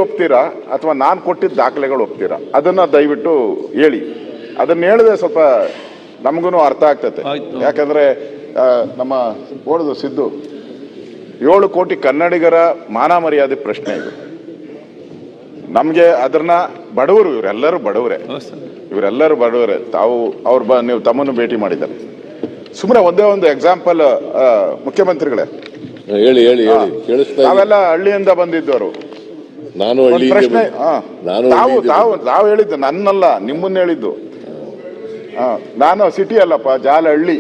ಒಪ್ತೀರಾ ಅಥವಾ ನಾನು ಕೊಟ್ಟಿದ್ದ ದಾಖಲೆಗಳು ಒಪ್ತೀರಾ? ಅದನ್ನ ದಯವಿಟ್ಟು ಹೇಳಿ. ಅದನ್ನ ಹೇಳಿದ್ರೆ ಸ್ವಲ್ಪ ನಮಗೂ ಅರ್ಥ ಆಗ್ತದೆ. ಯಾಕಂದ್ರೆ ನಮ್ಮ ಓಡದು ಸಿದ್ದು 7 ಕೋಟಿ ಕನ್ನಡಿಗರ ಮಾನ ಮರ್ಯಾದೆ ಪ್ರಶ್ನೆ ಇದು. ನಮ್ಗೆ ಅದನ್ನ ಬಡವರು, ಇವರೆಲ್ಲರೂ ಬಡವರೇ. ನೀವು ತಮ್ಮನ್ನು ಭೇಟಿ ಮಾಡಿದ್ದಾರೆ. ಸುಮ್ಮನೆ ಒಂದೇ ಒಂದು ಎಕ್ಸಾಂಪಲ್, ಮುಖ್ಯಮಂತ್ರಿಗಳೇ ಹೇಳಿ ನಾವೆಲ್ಲ ಹಳ್ಳಿಯಿಂದ ಬಂದಿದ್ದವರು. ನಾನು ಪ್ರಶ್ನೆ ತಾವು ಹೇಳಿದ್ದು, ನನ್ನಲ್ಲ, ನಿಮ್ಮನ್ನ ಹೇಳಿದ್ದು. ನಾನು ಸಿಟಿ ಅಲ್ಲಪ್ಪ, ಜಾಲಹಳ್ಳಿ.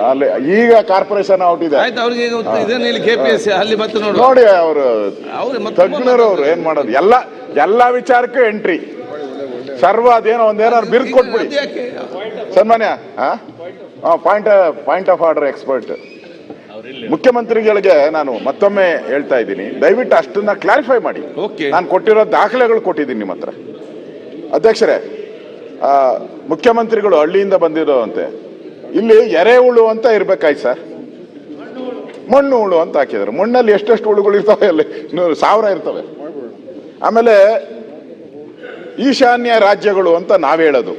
ಅಲ್ಲಿ ಈಗ ಕಾರ್ಪೊರೇಷನ್ ಔಟ್ ಇದೆ ನೋಡಿ. ಅವರು ತಜ್ಞರು, ಅವ್ರು ಏನ್ ಮಾಡೋದು, ಎಲ್ಲಾ ವಿಚಾರಕ್ಕೂ ಎಂಟ್ರಿ ಸರ್ವ. ಅದೇನೋ ಒಂದೇನಾದ್ರು ಬಿರ್ದು ಕೊಟ್ಬಿಡಿ ಸನ್ಮಾನ್ಯ. ಪಾಯಿಂಟ್ ಆಫ್ ಆರ್ಡರ್ ಎಕ್ಸ್ಪರ್ಟ್ ಮುಖ್ಯಮಂತ್ರಿಗಳಿಗೆ ನಾನು ಮತ್ತೊಮ್ಮೆ ಹೇಳ್ತಾ ಇದ್ದೀನಿ, ದಯವಿಟ್ಟು ಅಷ್ಟನ್ನ ಕ್ಲಾರಿಫೈ ಮಾಡಿ. ನಾನು ಕೊಟ್ಟಿರೋ ದಾಖಲೆಗಳು ಕೊಟ್ಟಿದ್ದೀನಿ ನಿಮ್ಮ ಹತ್ರ. ಅಧ್ಯಕ್ಷರೇ, ಮುಖ್ಯಮಂತ್ರಿಗಳು ಹಳ್ಳಿಯಿಂದ ಬಂದಿರೋವಂತೆ. ಇಲ್ಲಿ ಎರೆಹುಳು ಅಂತ ಇರ್ಬೇಕಾಯ್ತು ಸರ್, ಮಣ್ಣು ಹುಳು ಅಂತ ಹಾಕಿದ್ದಾರೆ. ಮಣ್ಣಲ್ಲಿ ಎಷ್ಟೆಷ್ಟು ಹುಳುಗಳು ಇರ್ತವೆ, ಅಲ್ಲಿ 1000 ಇರ್ತವೆ. ಆಮೇಲೆ ಈಶಾನ್ಯ ರಾಜ್ಯಗಳು ಅಂತ ನಾವ್ ಹೇಳೋದು,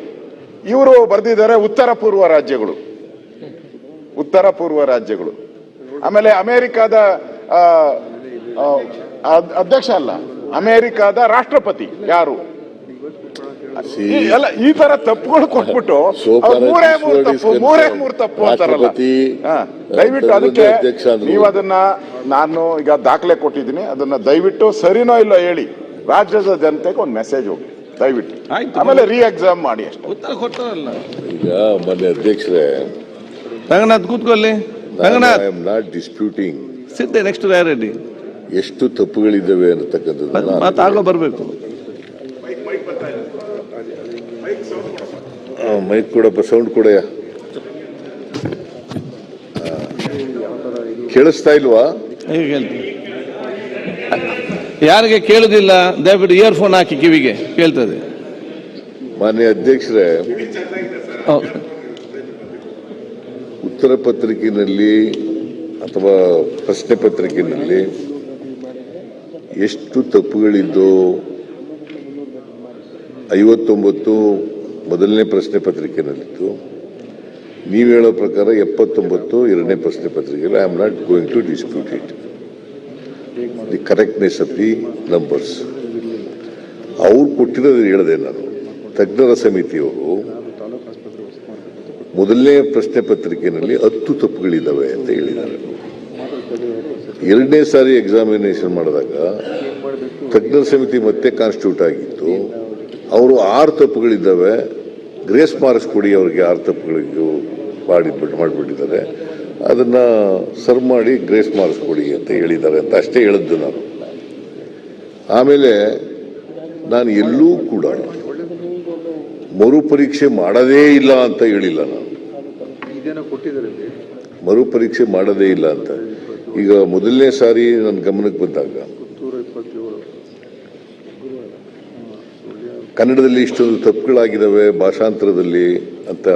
ಇವರು ಬರ್ದಿದ್ದಾರೆ ಉತ್ತರ ಪೂರ್ವ ರಾಜ್ಯಗಳು. ಆಮೇಲೆ ಅಮೆರಿಕಾದ ಅಧ್ಯಕ್ಷ ಅಲ್ಲ, ಅಮೆರಿಕಾದ ರಾಷ್ಟ್ರಪತಿ ಯಾರು, ಎಲ್ಲ ಈ ತರ ತಪ್ಪುಗಳು ಕೊಟ್ಬಿಟ್ಟು ಮೂರೇ ಮೂರು ತಪ್ಪು ಅಂತಾರಲ್ಲ. ದಯವಿಟ್ಟು ಅದಕ್ಕೆ ನೀವು ಅದನ್ನ, ನಾನು ಈಗ ದಾಖಲೆ ಕೊಟ್ಟಿದ್ದೀನಿ, ಅದನ್ನ ದಯವಿಟ್ಟು ಸರಿನೋ ಇಲ್ಲೋ ಹೇಳಿ, ರಾಜ್ಯದ ಜನತೆಗೆ ಒಂದು ಮೆಸೇಜ್ ಹೋಗಿ ದಯವಿಟ್ಟು. ಆಮೇಲೆ ಎಕ್ಸಾಮ್ ಮಾಡಿ ಅಷ್ಟೇ. ಉತ್ತರ ಕೊಟ್ಟರಲ್ಲ ಈಗ ಮೊನ್ನೆ ಅಧ್ಯಕ್ಷರೇ. ರಂಗನಾಥ್ ಕೂತ್ಕೊಳ್ಳಿ. Ranganath, I am not disputing. ಸಿದ್ದೆ ನೆಕ್ಸ್ಟ್ ರೆಡ್ಡಿ. ಎಷ್ಟು ತಪ್ಪುಗಳಿದ್ದಾವೆ ಅನ್ನತಕ್ಕಂಥದ್ದು ಮಾತಾಗೋ ಬರಬೇಕು. ಮೈಕ್ ಕೊಡಪ್ಪ, ಸೌಂಡ್ ಕೊಡ. ಕೇಳಿಸ್ತಾ ಇಲ್ವಾ? ಯಾರಿಗೆ ಕೇಳುದಿಲ್ಲ ದಯವಿಟ್ಟು ಇಯರ್ಫೋನ್ ಹಾಕಿ ಕಿವಿಗೆ, ಕೇಳ್ತದೆ. ಮಾನ್ಯ ಅಧ್ಯಕ್ಷರೇ, ಉತ್ತರ ಪತ್ರಿಕೆಯಲ್ಲಿ ಅಥವಾ ಪ್ರಶ್ನೆ ಪತ್ರಿಕೆಯಲ್ಲಿ ಎಷ್ಟು ತಪ್ಪುಗಳಿದ್ದು, 59 ಮೊದಲನೇ ಪ್ರಶ್ನೆ ಪತ್ರಿಕೆಯಲ್ಲಿತ್ತು. ನೀವು ಹೇಳೋ ಪ್ರಕಾರ 79 ಎರಡನೇ ಪ್ರಶ್ನೆ ಪತ್ರಿಕೆಯಲ್ಲಿ. I am not going to dispute it, the correctness of the numbers. ಅವ್ರು ಕೊಟ್ಟಿರೋದು ಹೇಳಿದೆ ನಾನು. ತಜ್ಞರ ಸಮಿತಿಯವರು ಮೊದಲನೇ ಪ್ರಶ್ನೆ ಪತ್ರಿಕೆಯಲ್ಲಿ 10 ತಪ್ಪುಗಳಿದ್ದಾವೆ ಅಂತ ಹೇಳಿದ್ದಾರೆ. ಎರಡನೇ ಸಾರಿ ಎಕ್ಸಾಮಿನೇಷನ್ ಮಾಡಿದಾಗ ತಜ್ಞರ ಸಮಿತಿ ಮತ್ತೆ ಕಾನ್ಸ್ಟಿಟ್ಯೂಟ್ ಆಗಿತ್ತು. ಅವರು 6 ತಪ್ಪುಗಳಿದ್ದಾವೆ, ಗ್ರೇಸ್ ಮಾರ್ಕ್ಸ್ ಕೊಡಿ ಅವ್ರಿಗೆ, 6 ತಪ್ಪುಗಳಿಗೂ ಮಾಡಿಬಿಟ್ಟಿದ್ದಾರೆ. ಅದನ್ನ ಸರ್ ಮಾಡಿ ಗ್ರೇಸ್ ಮಾರ್ಕ್ಸ್ ಕೊಡಿ ಅಂತ ಹೇಳಿದ್ದಾರೆ ಅಂತ ಅಷ್ಟೇ ಹೇಳಿದ್ದು ನಾನು. ಆಮೇಲೆ ನಾನು ಎಲ್ಲೂ ಕೂಡ ಮರುಪರೀಕ್ಷೆ ಮಾಡದೇ ಇಲ್ಲ ಅಂತ ಹೇಳಿಲ್ಲ. ನಾನು ಮರುಪರೀಕ್ಷೆ ಮಾಡದೇ ಇಲ್ಲ ಅಂತ. ಈಗ ಮೊದಲನೇ ಸಾರಿ ನನ್ನ ಗಮನಕ್ಕೆ ಬಂದಾಗ ಕನ್ನಡದಲ್ಲಿ ಇಷ್ಟೊಂದು ತಪ್ಪುಗಳಾಗಿದ್ದಾವೆ ಭಾಷಾಂತರದಲ್ಲಿ ಅಂತ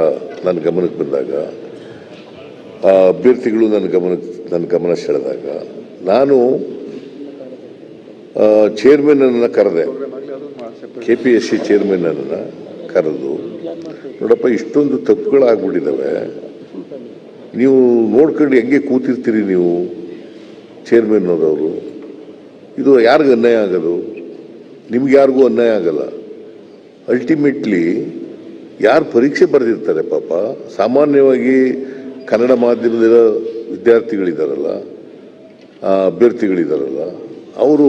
ನನ್ನ ಗಮನಕ್ಕೆ ಬಂದಾಗ, ಆ ಅಭ್ಯರ್ಥಿಗಳು ನನ್ನ ಗಮನ ಸೆಳೆದಾಗ, ನಾನು ಚೇರ್ಮನ್ ಅನ್ನ ಕರೆದೆ, KPSC ಚೇರ್ಮನ್ ಅನ್ನ ಕರೆದು, ನೋಡಪ್ಪ ಇಷ್ಟೊಂದು ತಪ್ಪುಗಳಾಗ್ಬಿಟ್ಟಿದ್ದಾವೆ, ನೀವು ನೋಡ್ಕೊಂಡು ಹೆಂಗೆ ಕೂತಿರ್ತೀರಿ ನೀವು ಚೇರ್ಮನ್ ಆದವರು, ಇದು ಯಾರಿಗೂ ಅನ್ಯಾಯ ಆಗೋದು? ನಿಮ್ಗೆ ಯಾರಿಗೂ ಅನ್ಯಾಯ ಆಗಲ್ಲ. ಅಲ್ಟಿಮೇಟ್ಲಿ ಯಾರು ಪರೀಕ್ಷೆ ಬರೆದಿರ್ತಾರೆ ಪಾಪ, ಸಾಮಾನ್ಯವಾಗಿ ಕನ್ನಡ ಮಾಧ್ಯಮದ ವಿದ್ಯಾರ್ಥಿಗಳಿದ್ದಾರಲ್ಲ, ಅಭ್ಯರ್ಥಿಗಳಿದ್ದಾರಲ್ಲ, ಅವರು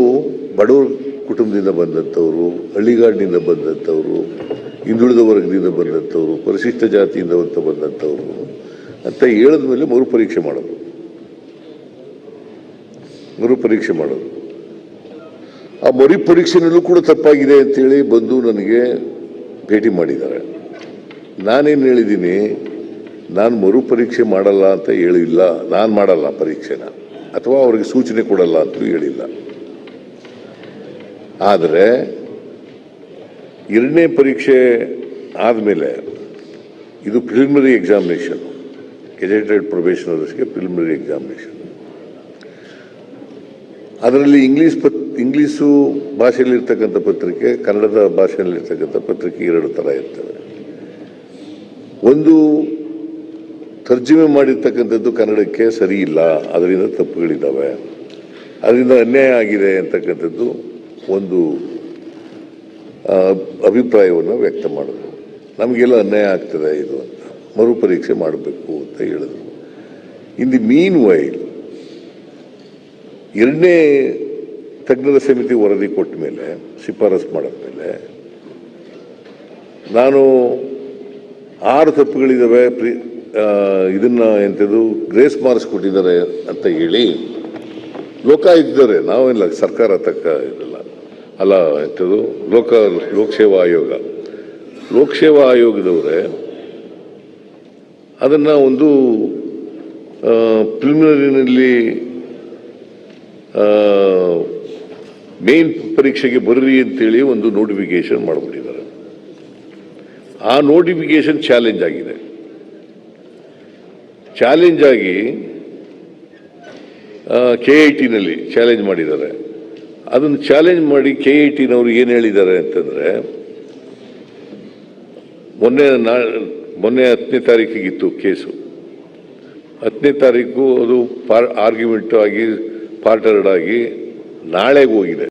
ಬಡವರ ಕುಟುಂಬದಿಂದ ಬಂದಂಥವ್ರು, ಹಳ್ಳಿಗಾಡಿನಿಂದ ಬಂದಂಥವ್ರು, ಹಿಂದುಳಿದ ವರ್ಗದಿಂದ ಬಂದಂಥವ್ರು, ಪರಿಶಿಷ್ಟ ಜಾತಿಯಿಂದ ಬಂದಂಥವ್ರು ಅಂತ ಹೇಳಿದ ಮೇಲೆ ಮರುಪರೀಕ್ಷೆ ಮಾಡೋದು. ಆ ಮರುಪರೀಕ್ಷೆನಲ್ಲೂ ಕೂಡ ತಪ್ಪಾಗಿದೆ ಅಂತೇಳಿ ಬಂದು ನನಗೆ ಭೇಟಿ ಮಾಡಿದ್ದಾರೆ. ನಾನೇನು ಹೇಳಿದ್ದೀನಿ, ನಾನು ಮರುಪರೀಕ್ಷೆ ಮಾಡಲ್ಲ ಅಂತ ಹೇಳಿಲ್ಲ. ನಾನು ಮಾಡಲ್ಲ ಪರೀಕ್ಷೆನ, ಅಥವಾ ಅವ್ರಿಗೆ ಸೂಚನೆ ಕೊಡಲ್ಲ ಅಂತಲೂ ಹೇಳಿಲ್ಲ. ಆದರೆ ಎರಡನೇ ಪರೀಕ್ಷೆ ಆದಮೇಲೆ, ಇದು ಪ್ರಿಲಿಮಿನರಿ ಎಕ್ಸಾಮಿನೇಷನ್, ಗೆಜೆಟೆಡ್ ಪ್ರೊಬೇಷನರ್ಸ್ಗೆ ಪ್ರಿಲಿಮಿನರಿ ಎಕ್ಸಾಮಿನೇಷನ್. ಅದರಲ್ಲಿ ಇಂಗ್ಲೀಷು ಭಾಷೆಯಲ್ಲಿರ್ತಕ್ಕಂಥ ಪತ್ರಿಕೆ, ಕನ್ನಡದ ಭಾಷೆಯಲ್ಲಿರ್ತಕ್ಕಂಥ ಪತ್ರಿಕೆ ಎರಡು ಥರ ಇರ್ತವೆ. ಒಂದು ತರ್ಜುಮೆ ಮಾಡಿರ್ತಕ್ಕಂಥದ್ದು ಕನ್ನಡಕ್ಕೆ ಸರಿ ಇಲ್ಲ, ಅದರಿಂದ ತಪ್ಪುಗಳಿದ್ದಾವೆ, ಅದರಿಂದ ಅನ್ಯಾಯ ಆಗಿದೆ ಅಂತಕ್ಕಂಥದ್ದು ಒಂದು ಅಭಿಪ್ರಾಯವನ್ನು ವ್ಯಕ್ತ ಮಾಡಿದ್ರು. ನಮಗೆಲ್ಲ ಅನ್ಯಾಯ ಆಗ್ತದೆ ಇದು ಅಂತ, ಮರುಪರೀಕ್ಷೆ ಮಾಡಬೇಕು ಅಂತ ಹೇಳಿದ್ರು. ಇನ್ ದಿ ಮೀನ್ ವೈಲ್ ಎರಡನೇ ತಜ್ಞರ ಸಮಿತಿ ವರದಿ ಕೊಟ್ಟ ಮೇಲೆ, ಶಿಫಾರಸು ಮಾಡಿದ್ಮೇಲೆ, ನಾನು 6 ತಪ್ಪುಗಳಿದ್ದಾವೆ, ಇದನ್ನ ಎಂಥದ್ದು ಗ್ರೇಸ್ ಮಾರ್ಕ್ಸ್ ಕೊಟ್ಟಿದ್ದಾರೆ ಅಂತ ಹೇಳಿ ಲೋಕಾಯುಕ್ತರೇ, ನಾವೆಲ್ಲ ಸರ್ಕಾರ ತಕ್ಕ ಇರಲ್ಲ ಅಲ್ಲ, ಎಂಥದ್ದು ಲೋಕಸೇವಾ ಆಯೋಗದವರೇ ಅದನ್ನ ಒಂದು ಪ್ರಿಲಿಮಿನರಿನಲ್ಲಿ ಮೇನ್ ಪರೀಕ್ಷೆಗೆ ಬರ್ರಿ ಅಂತೇಳಿ ಒಂದು ನೋಟಿಫಿಕೇಶನ್ ಮಾಡಿಬಿಟ್ಟಿದ್ದಾರೆ. ಆ ನೋಟಿಫಿಕೇಶನ್ ಚಾಲೆಂಜ್ ಆಗಿದೆ. ಚಾಲೆಂಜ್ ಆಗಿ KIT-ನಲ್ಲಿ ಚಾಲೆಂಜ್ ಮಾಡಿದ್ದಾರೆ. ಅದನ್ನು ಚಾಲೆಂಜ್ ಮಾಡಿ KIT-ನವರು ಏನು ಹೇಳಿದ್ದಾರೆ ಅಂತಂದ್ರೆ, ಮೊನ್ನೆ 10ನೇ ತಾರೀಕಿಗಿತ್ತು ಕೇಸು, 10ನೇ ತಾರೀಕು ಅದು ಆರ್ಗ್ಯುಮೆಂಟ್ ಆಗಿ ಪಾರ್ಟ್ 2 ಆಗಿ ನಾಳೆಗೆ ಹೋಗಿದೆ.